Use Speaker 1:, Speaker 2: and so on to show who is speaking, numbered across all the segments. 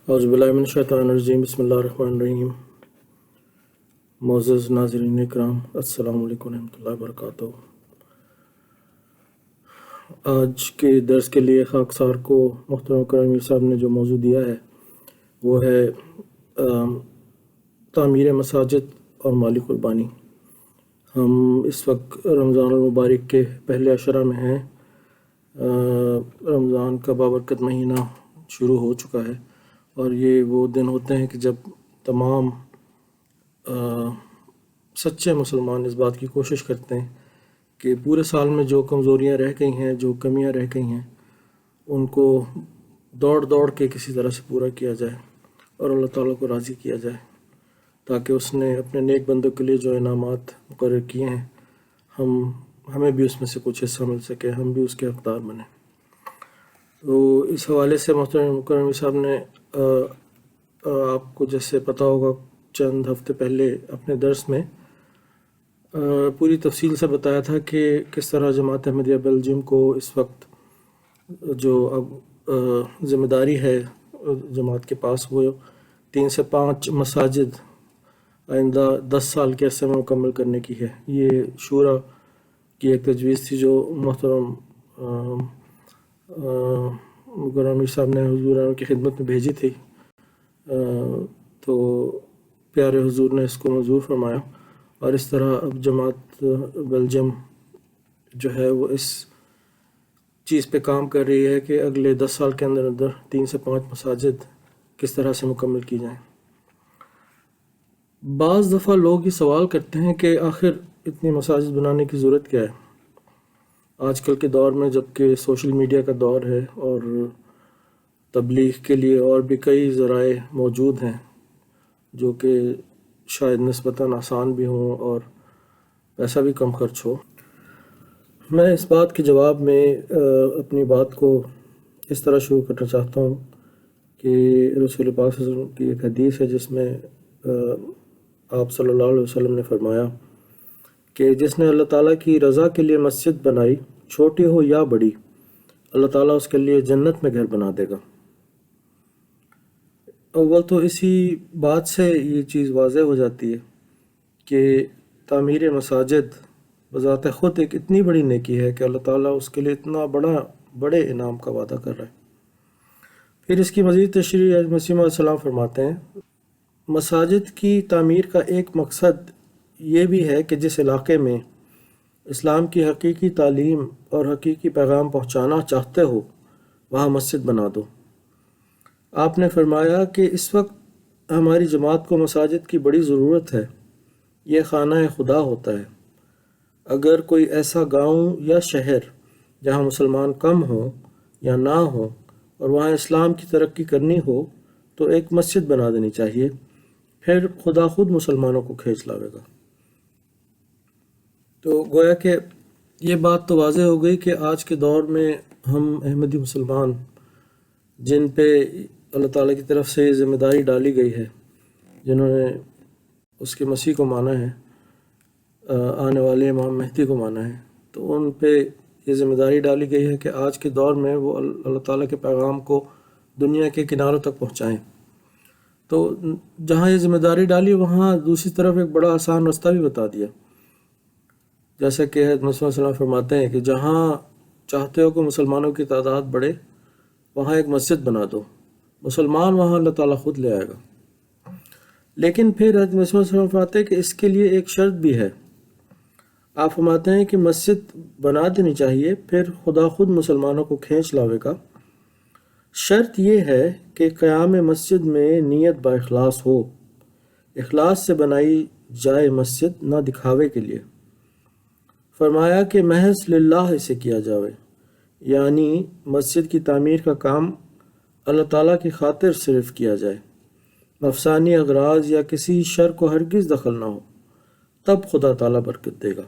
Speaker 1: اعوذ باللہ من الشیطان الرجیم، بسم اللہ الرحمن الرحیم۔ معزز ناظرین اکرام، السلام علیکم ورحمۃ اللہ وبرکاتہ۔ آج کے درس کے لیے خاکسار کو محترم کریم صاحب نے جو موضوع دیا ہے وہ ہے تعمیر مساجد اور مالی قربانی۔ ہم اس وقت رمضان المبارک کے پہلے عشرہ میں ہیں۔ رمضان کا بابرکت مہینہ شروع ہو چکا ہے اور یہ وہ دن ہوتے ہیں کہ جب تمام سچے مسلمان اس بات کی کوشش کرتے ہیں کہ پورے سال میں جو کمزوریاں رہ گئی ہیں، جو کمیاں رہ گئی ہیں، ان کو دوڑ کے کسی طرح سے پورا کیا جائے اور اللہ تعالیٰ کو راضی کیا جائے، تاکہ اس نے اپنے نیک بندوں کے لیے جو انعامات مقرر کیے ہیں ہمیں بھی اس میں سے کچھ حصہ مل سکے، ہم بھی اس کے حقدار بنیں۔ تو اس حوالے سے محترم مکرم صاحب نے آپ کو جیسے پتہ ہوگا چند ہفتے پہلے اپنے درس میں پوری تفصیل سے بتایا تھا کہ کس طرح جماعت احمدیہ بیلجیم کو اس وقت جو اب ذمہ داری ہے جماعت کے پاس، وہ 3 سے 5 مساجد آئندہ 10 سال کے عرصے میں مکمل کرنے کی ہے۔ یہ شورا کی ایک تجویز تھی جو محترم مکرم صاحب نے حضور کی خدمت میں بھیجی تھی، تو پیارے حضور نے اس کو منظور فرمایا، اور اس طرح اب جماعت بیلجیم جو ہے وہ اس چیز پہ کام کر رہی ہے کہ اگلے 10 سال کے اندر 3 سے 5 مساجد کس طرح سے مکمل کی جائیں۔ بعض دفعہ لوگ یہ سوال کرتے ہیں کہ آخر اتنی مساجد بنانے کی ضرورت کیا ہے؟ آج کل کے دور میں جب کہ سوشل میڈیا کا دور ہے اور تبلیغ کے لیے اور بھی کئی ذرائع موجود ہیں جو کہ شاید نسبتاً آسان بھی ہوں اور پیسہ بھی کم خرچ ہو، میں اس بات کے جواب میں اپنی بات کو اس طرح شروع کرنا چاہتا ہوں کہ رسول پاک صلی اللہ علیہ وسلم کی ایک حدیث ہے جس میں آپ صلی اللہ علیہ وسلم نے فرمایا کہ جس نے اللہ تعالیٰ کی رضا کے لیے مسجد بنائی، چھوٹی ہو یا بڑی، اللہ تعالیٰ اس کے لیے جنت میں گھر بنا دے گا۔ اول تو اسی بات سے یہ چیز واضح ہو جاتی ہے کہ تعمیر مساجد بذات خود ایک اتنی بڑی نیکی ہے کہ اللہ تعالیٰ اس کے لیے اتنا بڑے انعام کا وعدہ کر رہا ہے۔ پھر اس کی مزید تشریح مسیح علیہ السلام فرماتے ہیں، مساجد کی تعمیر کا ایک مقصد یہ بھی ہے کہ جس علاقے میں اسلام کی حقیقی تعلیم اور حقیقی پیغام پہنچانا چاہتے ہو وہاں مسجد بنا دو۔ آپ نے فرمایا کہ اس وقت ہماری جماعت کو مساجد کی بڑی ضرورت ہے، یہ خانہ خدا ہوتا ہے۔ اگر کوئی ایسا گاؤں یا شہر جہاں مسلمان کم ہوں یا نہ ہوں اور وہاں اسلام کی ترقی کرنی ہو تو ایک مسجد بنا دینی چاہیے، پھر خدا خود مسلمانوں کو کھینچ لاوے گا۔ تو گویا کہ یہ بات تو واضح ہو گئی کہ آج کے دور میں ہم احمدی مسلمان جن پہ اللہ تعالیٰ کی طرف سے یہ ذمہ داری ڈالی گئی ہے، جنہوں نے اس کے مسیح کو مانا ہے، آنے والے امام مہدی کو مانا ہے، تو ان پہ یہ ذمہ داری ڈالی گئی ہے کہ آج کے دور میں وہ اللہ تعالیٰ کے پیغام کو دنیا کے کناروں تک پہنچائیں۔ تو جہاں یہ ذمہ داری ڈالی وہاں دوسری طرف ایک بڑا آسان راستہ بھی بتا دیا، جیسا کہ حضرت مسیح علیہ السلام فرماتے ہیں کہ جہاں چاہتے ہو کہ مسلمانوں کی تعداد بڑھے وہاں ایک مسجد بنا دو، مسلمان وہاں اللہ تعالیٰ خود لے آئے گا۔ لیکن پھر حضرت مسیح علیہ السلام فرماتے ہیں کہ اس کے لیے ایک شرط بھی ہے۔ آپ فرماتے ہیں کہ مسجد بنا دینی چاہیے، پھر خدا خود مسلمانوں کو کھینچ لاوے گا۔ شرط یہ ہے کہ قیام مسجد میں نیت با اخلاص ہو، اخلاص سے بنائی جائے مسجد، نہ دکھاوے کے لیے۔ فرمایا کہ محض للہ اسے کیا جاوے، یعنی مسجد کی تعمیر کا کام اللہ تعالیٰ کی خاطر صرف کیا جائے، نفسانی اغراض یا کسی شر کو ہرگز دخل نہ ہو، تب خدا تعالیٰ برکت دے گا۔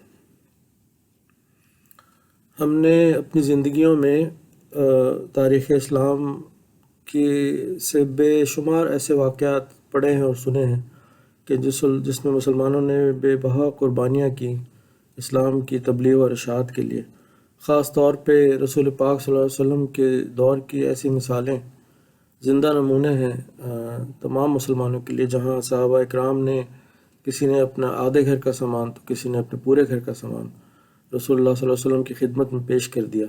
Speaker 1: ہم نے اپنی زندگیوں میں تاریخ اسلام کی سے بے شمار ایسے واقعات پڑھے ہیں اور سنے ہیں کہ جس میں مسلمانوں نے بے بہا قربانیاں کی اسلام کی تبلیغ اور اشاعت کے لیے۔ خاص طور پہ رسول پاک صلی اللہ علیہ وسلم کے دور کی ایسی مثالیں زندہ نمونے ہیں تمام مسلمانوں کے لیے، جہاں صحابہ اکرام نے کسی نے اپنا آدھے گھر کا سامان تو کسی نے اپنے پورے گھر کا سامان رسول اللہ صلی اللہ علیہ وسلم کی خدمت میں پیش کر دیا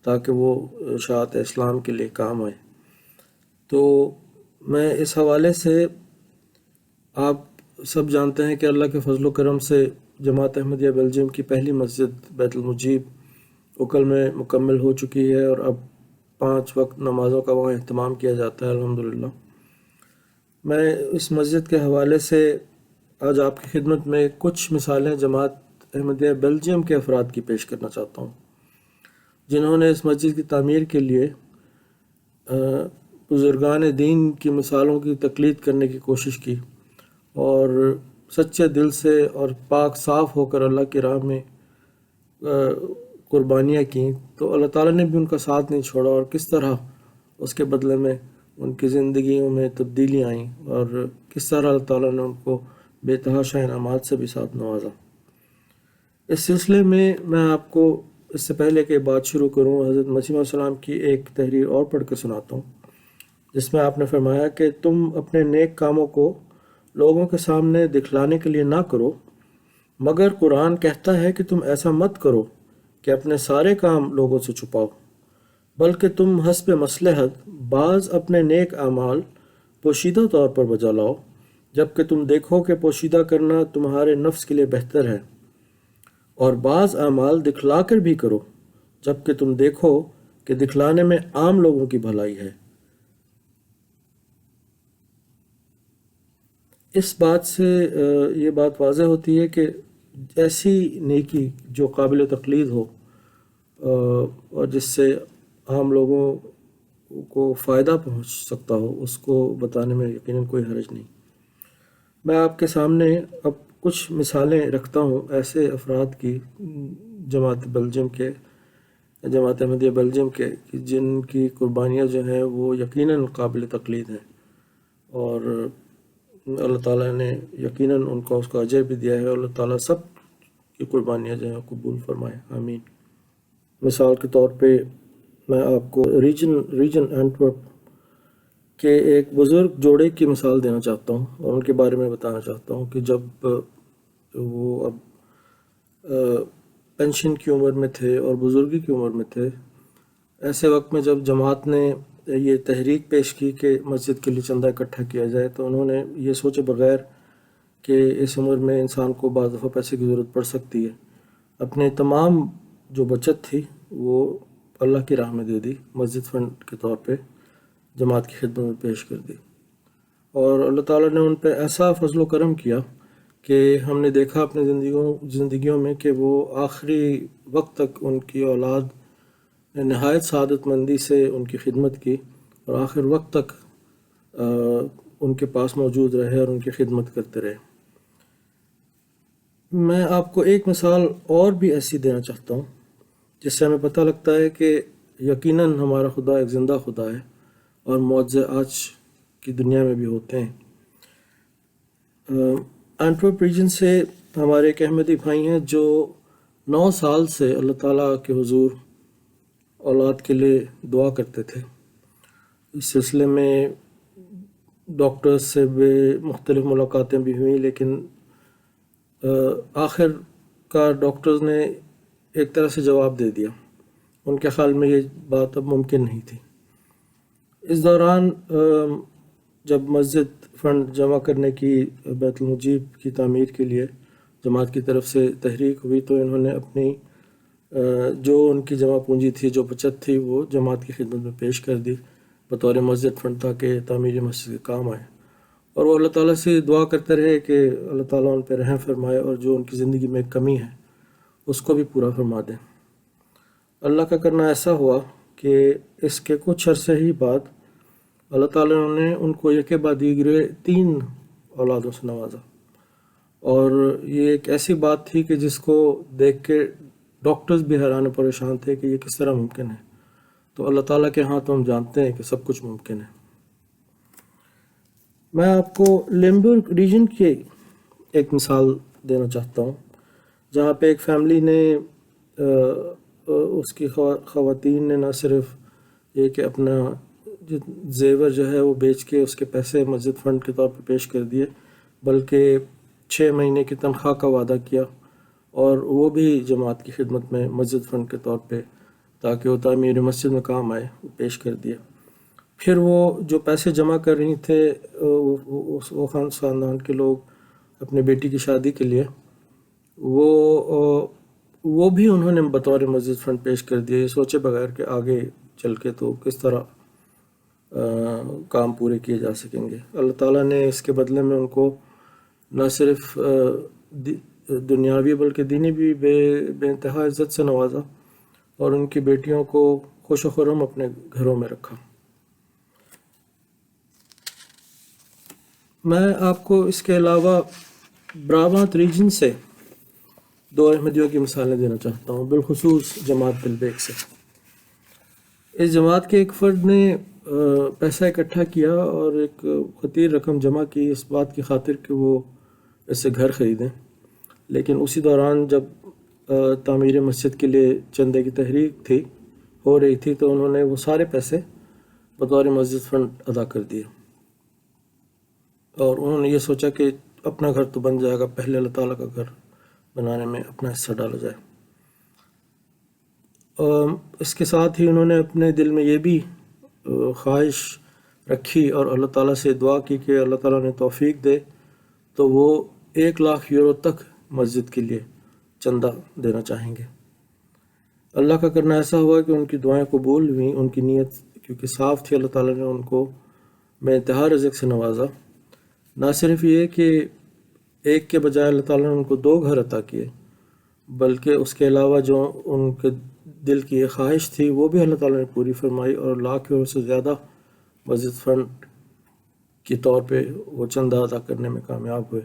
Speaker 1: تاکہ وہ اشاعت اسلام کے لیے کام آئے۔ تو میں اس حوالے سے، آپ سب جانتے ہیں کہ اللہ کے فضل و کرم سے جماعت احمدیہ بیلجیم کی پہلی مسجد بیت المجیب اکل میں مکمل ہو چکی ہے، اور اب 5 وقت نمازوں کا وہاں اہتمام کیا جاتا ہے الحمدللہ۔ میں اس مسجد کے حوالے سے آج آپ کی خدمت میں کچھ مثالیں جماعت احمدیہ بیلجیم کے افراد کی پیش کرنا چاہتا ہوں، جنہوں نے اس مسجد کی تعمیر کے لیے بزرگان دین کی مثالوں کی تقلید کرنے کی کوشش کی، اور سچے دل سے اور پاک صاف ہو کر اللہ کی راہ میں قربانیاں کیں، تو اللہ تعالیٰ نے بھی ان کا ساتھ نہیں چھوڑا، اور کس طرح اس کے بدلے میں ان کی زندگیوں میں تبدیلی آئیں، اور کس طرح اللہ تعالیٰ نے ان کو بے تحاشا انعامات سے بھی ساتھ نوازا۔ اس سلسلے میں آپ کو اس سے پہلے کہ بات شروع کروں، حضرت مسیح علیہ السلام کی ایک تحریر اور پڑھ کے سناتا ہوں، جس میں آپ نے فرمایا کہ تم اپنے نیک کاموں کو لوگوں کے سامنے دکھلانے کے لیے نہ کرو، مگر قرآن کہتا ہے کہ تم ایسا مت کرو کہ اپنے سارے کام لوگوں سے چھپاؤ، بلکہ تم حسب مصلحت بعض اپنے نیک اعمال پوشیدہ طور پر بجا لاؤ، جبکہ تم دیکھو کہ پوشیدہ کرنا تمہارے نفس کے لیے بہتر ہے، اور بعض اعمال دکھلا کر بھی کرو، جبکہ تم دیکھو کہ دکھلانے میں عام لوگوں کی بھلائی ہے۔ اس بات سے یہ بات واضح ہوتی ہے کہ ایسی نیکی جو قابل تقلید ہو اور جس سے عام لوگوں کو فائدہ پہنچ سکتا ہو، اس کو بتانے میں یقیناً کوئی حرج نہیں۔ میں آپ کے سامنے اب کچھ مثالیں رکھتا ہوں ایسے افراد کی جماعت احمدیہ بیلجیم کے، جن کی قربانیاں جو ہیں وہ یقیناً قابل تقلید ہیں، اور اللہ تعالیٰ نے یقیناً ان کو اس کا اجر بھی دیا ہے، اور اللہ تعالیٰ سب کی قربانیاں جو ہیں قبول فرمائے، آمین۔ مثال کے طور پہ میں آپ کو ریجن اینٹورپ کے ایک بزرگ جوڑے کی مثال دینا چاہتا ہوں، اور ان کے بارے میں بتانا چاہتا ہوں کہ جب وہ اب پینشن کی عمر میں تھے اور بزرگی کی عمر میں تھے، ایسے وقت میں جب جماعت نے یہ تحریک پیش کی کہ مسجد کے لیے چندہ اکٹھا کیا جائے، تو انہوں نے یہ سوچے بغیر کہ اس عمر میں انسان کو بعض دفعہ پیسے کی ضرورت پڑ سکتی ہے، اپنے تمام جو بچت تھی وہ اللہ کی راہ میں دے دی، مسجد فنڈ کے طور پہ جماعت کی خدمت میں پیش کر دی، اور اللہ تعالیٰ نے ان پہ ایسا فضل و کرم کیا کہ ہم نے دیکھا اپنی زندگیوں میں کہ وہ آخری وقت تک ان کی اولاد نے نہایت سعادت مندی سے ان کی خدمت کی، اور آخر وقت تک ان کے پاس موجود رہے اور ان کی خدمت کرتے رہے۔ میں آپ کو ایک مثال اور بھی ایسی دینا چاہتا ہوں جس سے ہمیں پتہ لگتا ہے کہ یقیناً ہمارا خدا ایک زندہ خدا ہے، اور معجزے آج کی دنیا میں بھی ہوتے ہیں۔ اینٹورپ ریجن سے ہمارے ایک احمدی بھائی ہیں جو 9 سال سے اللہ تعالیٰ کے حضور اولاد کے لیے دعا کرتے تھے۔ اس سلسلے میں ڈاکٹرز سے بھی مختلف ملاقاتیں بھی ہوئیں، لیکن آخر کار ڈاکٹرز نے ایک طرح سے جواب دے دیا، ان کے خیال میں یہ بات اب ممکن نہیں تھی۔ اس دوران جب مسجد فنڈ جمع کرنے کی بیت المجیب کی تعمیر کے لیے جماعت کی طرف سے تحریک ہوئی، تو انہوں نے اپنی جو ان کی جمع پونجی تھی، جو بچت تھی، وہ جماعت کی خدمت میں پیش کر دی بطور مسجد فنڈ، تاکہ تعمیر مسجد کے کام آئے، اور وہ اللہ تعالیٰ سے دعا کرتے رہے کہ اللہ تعالیٰ ان پہ رحم فرمائے اور جو ان کی زندگی میں کمی ہے اس کو بھی پورا فرما دیں۔ اللہ کا کرنا ایسا ہوا کہ اس کے کچھ عرصے ہی بعد اللہ تعالیٰ نے ان کو یکے بعد دیگرے 3 اولادوں سے نوازا، اور یہ ایک ایسی بات تھی کہ جس کو دیکھ کے ڈاکٹرز بھی حیران و پریشان تھے کہ یہ کس طرح ممکن ہے۔ تو اللہ تعالیٰ کے ہاں تو ہم جانتے ہیں کہ سب کچھ ممکن ہے۔ میں آپ کو لیمبرگ ریجن کی ایک مثال دینا چاہتا ہوں، جہاں پہ ایک فیملی نے اس کی خواتین نے نہ صرف یہ کہ اپنا زیور جو ہے وہ بیچ کے اس کے پیسے مسجد فنڈ کے طور پہ پیش کر دیے، بلکہ 6 مہینے کی تنخواہ کا وعدہ کیا، اور وہ بھی جماعت کی خدمت میں مسجد فنڈ کے طور پہ تاکہ وہ تعمیر مسجد میں کام آئے وہ پیش کر دیا۔ پھر وہ جو پیسے جمع کر رہی تھے وہ خاندان کے لوگ اپنے بیٹی کی شادی کے لیے، وہ بھی انہوں نے بطور مسجد فنڈ پیش کر دیا، یہ سوچے بغیر کہ آگے چل کے تو کس طرح کام پورے کیے جا سکیں گے۔ اللہ تعالیٰ نے اس کے بدلے میں ان کو نہ صرف دنیاوی بلکہ دینی بھی بے انتہا عزت سے نوازا، اور ان کی بیٹیوں کو خوش و خرم اپنے گھروں میں رکھا۔ میں آپ کو اس کے علاوہ براوانت ریجن سے 2 احمدیوں کی مثالیں دینا چاہتا ہوں، بالخصوص جماعت بلبیک سے۔ اس جماعت کے ایک فرد نے پیسہ اکٹھا کیا اور ایک خطیر رقم جمع کی اس بات کی خاطر کہ وہ اس سے گھر خریدیں، لیکن اسی دوران جب تعمیر مسجد کے لیے چندے کی تحریک ہو رہی تھی تو انہوں نے وہ سارے پیسے بطور مسجد فنڈ ادا کر دیے، اور انہوں نے یہ سوچا کہ اپنا گھر تو بن جائے گا، پہلے اللہ تعالیٰ کا گھر بنانے میں اپنا حصہ ڈالا جائے۔ اس کے ساتھ ہی انہوں نے اپنے دل میں یہ بھی خواہش رکھی اور اللہ تعالیٰ سے دعا کی کہ اللہ تعالیٰ نے توفیق دے تو وہ 1,00,000 یورو تک مسجد کے لیے چندہ دینا چاہیں گے۔ اللہ کا کرنا ایسا ہوا کہ ان کی دعائیں قبول ہوئیں، ان کی نیت کیونکہ صاف تھی، اللہ تعالیٰ نے ان کو بے انتہا رزق سے نوازا۔ نہ صرف یہ کہ ایک کے بجائے اللہ تعالیٰ نے ان کو 2 گھر عطا کیے، بلکہ اس کے علاوہ جو ان کے دل کی ایک خواہش تھی وہ بھی اللہ تعالیٰ نے پوری فرمائی، اور 1,00,000 یورو سے زیادہ مسجد فنڈ کے طور پہ وہ چندہ ادا کرنے میں کامیاب ہوئے۔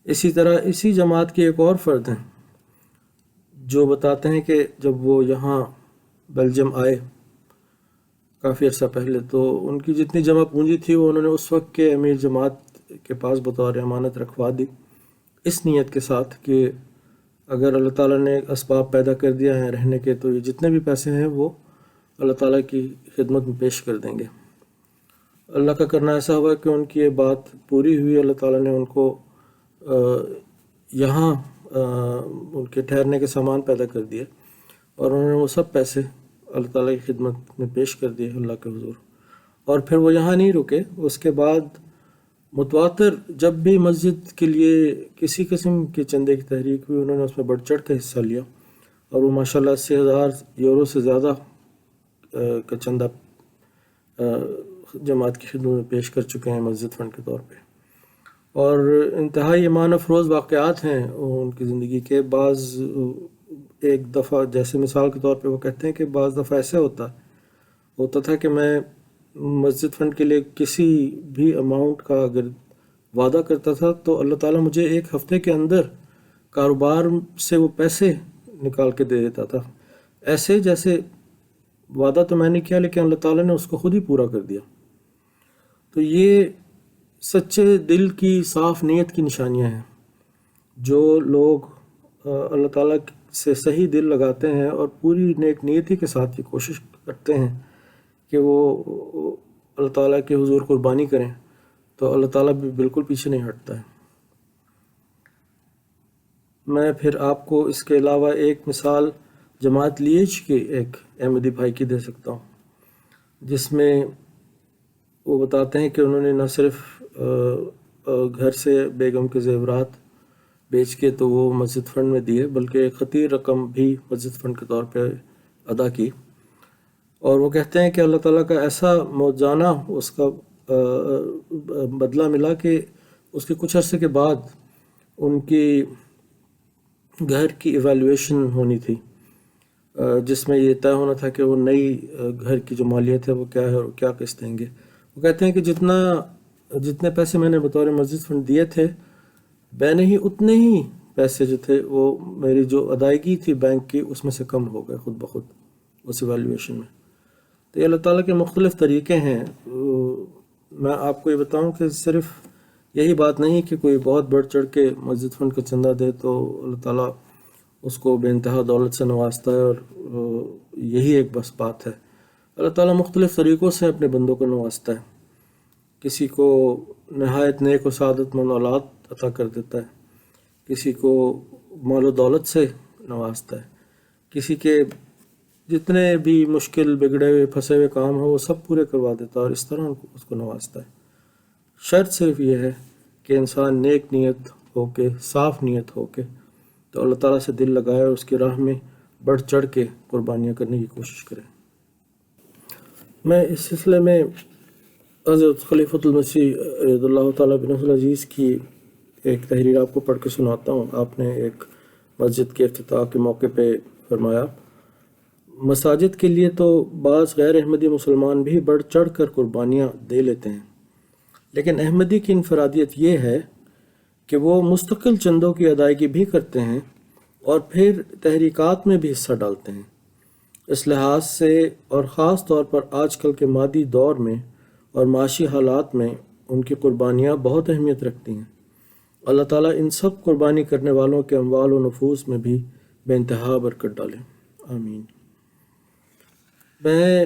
Speaker 1: اسی طرح اسی جماعت کے ایک اور فرد ہیں جو بتاتے ہیں کہ جب وہ یہاں بیلجیم آئے کافی عرصہ پہلے تو ان کی جتنی جمع پونجی تھی وہ انہوں نے اس وقت کے امیر جماعت کے پاس بطور امانت رکھوا دی، اس نیت کے ساتھ کہ اگر اللہ تعالیٰ نے اسباب پیدا کر دیا ہے رہنے کے تو یہ جتنے بھی پیسے ہیں وہ اللہ تعالیٰ کی خدمت میں پیش کر دیں گے۔ اللہ کا کرنا ایسا ہوا کہ ان کی یہ بات پوری ہوئی، اللہ تعالیٰ نے ان کو یہاں ان کے ٹھہرنے کے سامان پیدا کر دیے، اور انہوں نے وہ سب پیسے اللہ تعالیٰ کی خدمت میں پیش کر دیے اللہ کے حضور۔ اور پھر وہ یہاں نہیں رکے، اس کے بعد متواتر جب بھی مسجد کے لیے کسی قسم کے چندے کی تحریک ہوئی انہوں نے اس میں بڑھ چڑھ کے حصہ لیا، اور وہ ماشاءاللہ 80,000 یورو سے زیادہ کا چندہ جماعت کی خدمت میں پیش کر چکے ہیں مسجد فنڈ کے طور پہ۔ اور انتہائی ایمان افروز واقعات ہیں ان کی زندگی کے۔ بعض ایک دفعہ جیسے مثال کے طور پہ وہ کہتے ہیں کہ بعض دفعہ ایسے ہوتا تھا کہ میں مسجد فنڈ کے لیے کسی بھی اماؤنٹ کا اگر وعدہ کرتا تھا تو اللہ تعالیٰ مجھے 1 ہفتے کے اندر کاروبار سے وہ پیسے نکال کے دے دیتا تھا، ایسے جیسے وعدہ تو میں نے کیا لیکن اللہ تعالیٰ نے اس کو خود ہی پورا کر دیا۔ تو یہ سچے دل کی صاف نیت کی نشانیاں ہیں۔ جو لوگ اللہ تعالیٰ سے صحیح دل لگاتے ہیں اور پوری نیک نیتی کے ساتھ یہ کوشش کرتے ہیں کہ وہ اللہ تعالیٰ کے حضور قربانی کریں تو اللہ تعالیٰ بھی بالکل پیچھے نہیں ہٹتا ہے۔ میں پھر آپ کو اس کے علاوہ ایک مثال جماعت لیج کے ایک احمدی بھائی کی دے سکتا ہوں، جس میں وہ بتاتے ہیں کہ انہوں نے نہ صرف گھر سے بیگم کے زیورات بیچ کے تو وہ مسجد فنڈ میں دیے بلکہ ایک خطیر رقم بھی مسجد فنڈ کے طور پہ ادا کی، اور وہ کہتے ہیں کہ اللہ تعالیٰ کا ایسا موجانہ اس کا بدلہ ملا کہ اس کے کچھ عرصے کے بعد ان کی گھر کی ایویلویشن ہونی تھی، جس میں یہ طے ہونا تھا کہ وہ نئی گھر کی جو مالیت ہے وہ کیا ہے اور کیا قسط دیں گے۔ وہ کہتے ہیں کہ جتنے پیسے میں نے بطور مسجد فنڈ دیے تھے میں نے ہی اتنے ہی پیسے جو تھے وہ میری جو ادائیگی تھی بینک کی اس میں سے کم ہو گئے خود بخود اس ایویلویشن میں۔ تو یہ اللہ تعالیٰ کے مختلف طریقے ہیں۔ میں آپ کو یہ بتاؤں کہ صرف یہی بات نہیں کہ کوئی بہت بڑھ چڑھ کے مسجد فنڈ کا چندہ دے تو اللہ تعالیٰ اس کو بے انتہا دولت سے نوازتا ہے اور یہی ایک بس بات ہے۔ اللہ تعالیٰ مختلف طریقوں سے اپنے بندوں کو نوازتا ہے. کسی کو نہایت نیک و سعادت مند اولاد عطا کر دیتا ہے، کسی کو مال و دولت سے نوازتا ہے، کسی کے جتنے بھی مشکل بگڑے ہوئے پھنسے ہوئے کام ہو وہ سب پورے کروا دیتا ہے، اور اس طرح اس کو نوازتا ہے. شرط صرف یہ ہے کہ انسان نیک نیت ہو کے، صاف نیت ہو کے تو اللہ تعالیٰ سے دل لگائے اور اس کی راہ میں بڑھ چڑھ کے قربانیاں کرنے کی کوشش کرے. میں اس سلسلے میں حضرت خلیفۃ المسیح عید اللہ تعالیٰ بن نصر العزیز کی ایک تحریر آپ کو پڑھ کے سناتا ہوں. آپ نے ایک مسجد کے افتتاح کے موقع پہ فرمایا، مساجد کے لیے تو بعض غیر احمدی مسلمان بھی بڑھ چڑھ کر قربانیاں دے لیتے ہیں، لیکن احمدی کی انفرادیت یہ ہے کہ وہ مستقل چندوں کی ادائیگی بھی کرتے ہیں اور پھر تحریکات میں بھی حصہ ڈالتے ہیں. اس لحاظ سے اور خاص طور پر آج کل کے مادی دور میں اور معاشی حالات میں ان کی قربانیاں بہت اہمیت رکھتی ہیں. اللہ تعالیٰ ان سب قربانی کرنے والوں کے اموال و نفوس میں بھی بے انتہا برکت ڈالے، آمین. میں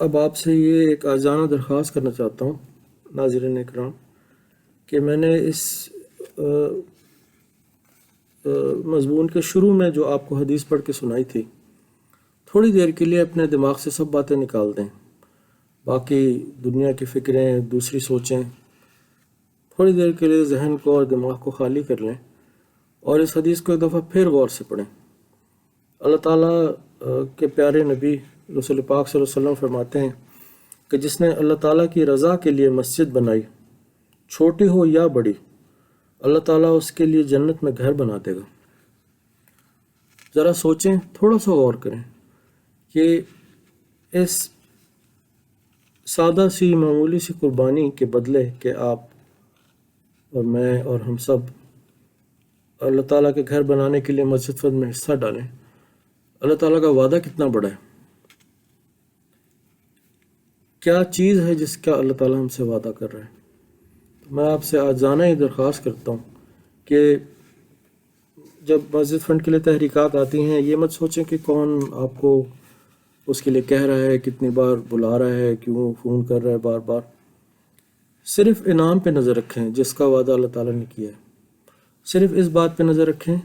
Speaker 1: اب آپ سے یہ ایک عاجزانہ درخواست کرنا چاہتا ہوں ناظرین اکرام کہ میں نے اس مضمون کے شروع میں جو آپ کو حدیث پڑھ کے سنائی تھی، تھوڑی دیر کے لیے اپنے دماغ سے سب باتیں نکال دیں، باقی دنیا کی فکریں، دوسری سوچیں، تھوڑی دیر کے لیے ذہن کو اور دماغ کو خالی کر لیں اور اس حدیث کو ایک دفعہ پھر غور سے پڑھیں. اللہ تعالیٰ کے پیارے نبی رسول پاک صلی اللہ علیہ وسلم فرماتے ہیں کہ جس نے اللہ تعالیٰ کی رضا کے لیے مسجد بنائی، چھوٹی ہو یا بڑی، اللہ تعالیٰ اس کے لیے جنت میں گھر بنا دے گا. ذرا سوچیں، تھوڑا سا غور کریں کہ اس سادہ سی معمولی سی قربانی کے بدلے کہ آپ اور میں اور ہم سب اللہ تعالیٰ کے گھر بنانے کے لیے مسجد فند میں حصہ ڈالیں، اللہ تعالیٰ کا وعدہ کتنا بڑا ہے. کیا چیز ہے جس کا اللہ تعالیٰ ہم سے وعدہ کر رہا ہے. میں آپ سے عاجزانہ ہی درخواست کرتا ہوں کہ جب مسجد فنڈ کے لیے تحریکات آتی ہیں، یہ مت سوچیں کہ کون آپ کو اس کے لیے کہہ رہا ہے، کتنی بار بلا رہا ہے، کیوں فون کر رہا ہے بار بار. صرف انعام پہ نظر رکھیں جس کا وعدہ اللہ تعالیٰ نے کیا ہے. صرف اس بات پہ نظر رکھیں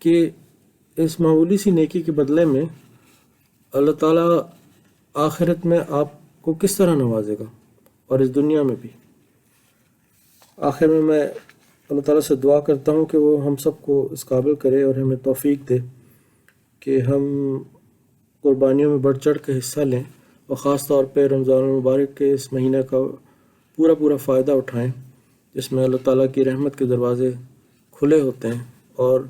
Speaker 1: کہ اس معمولی سی نیکی کے بدلے میں اللہ تعالیٰ آخرت میں آپ کو کس طرح نوازے گا، اور اس دنیا میں بھی. آخر میں اللہ تعالیٰ سے دعا کرتا ہوں کہ وہ ہم سب کو اس قابل کرے اور ہمیں توفیق دے کہ ہم قربانیوں میں بڑھ چڑھ کے حصہ لیں، اور خاص طور پہ رمضان المبارک کے اس مہینہ کا پورا فائدہ اٹھائیں، جس میں اللہ تعالیٰ کی رحمت کے دروازے کھلے ہوتے ہیں اور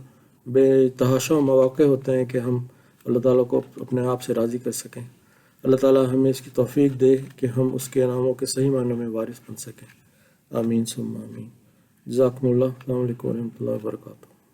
Speaker 1: بے تحاشا مواقع ہوتے ہیں کہ ہم اللہ تعالیٰ کو اپنے آپ سے راضی کر سکیں. اللہ تعالیٰ ہمیں اس کی توفیق دے کہ ہم اس کے انعاموں کے صحیح معنوں میں وارث بن سکیں. آمین ثم آمین. جزاکم اللہ. السلام علیکم ورحمۃ اللہ وبرکاتہ.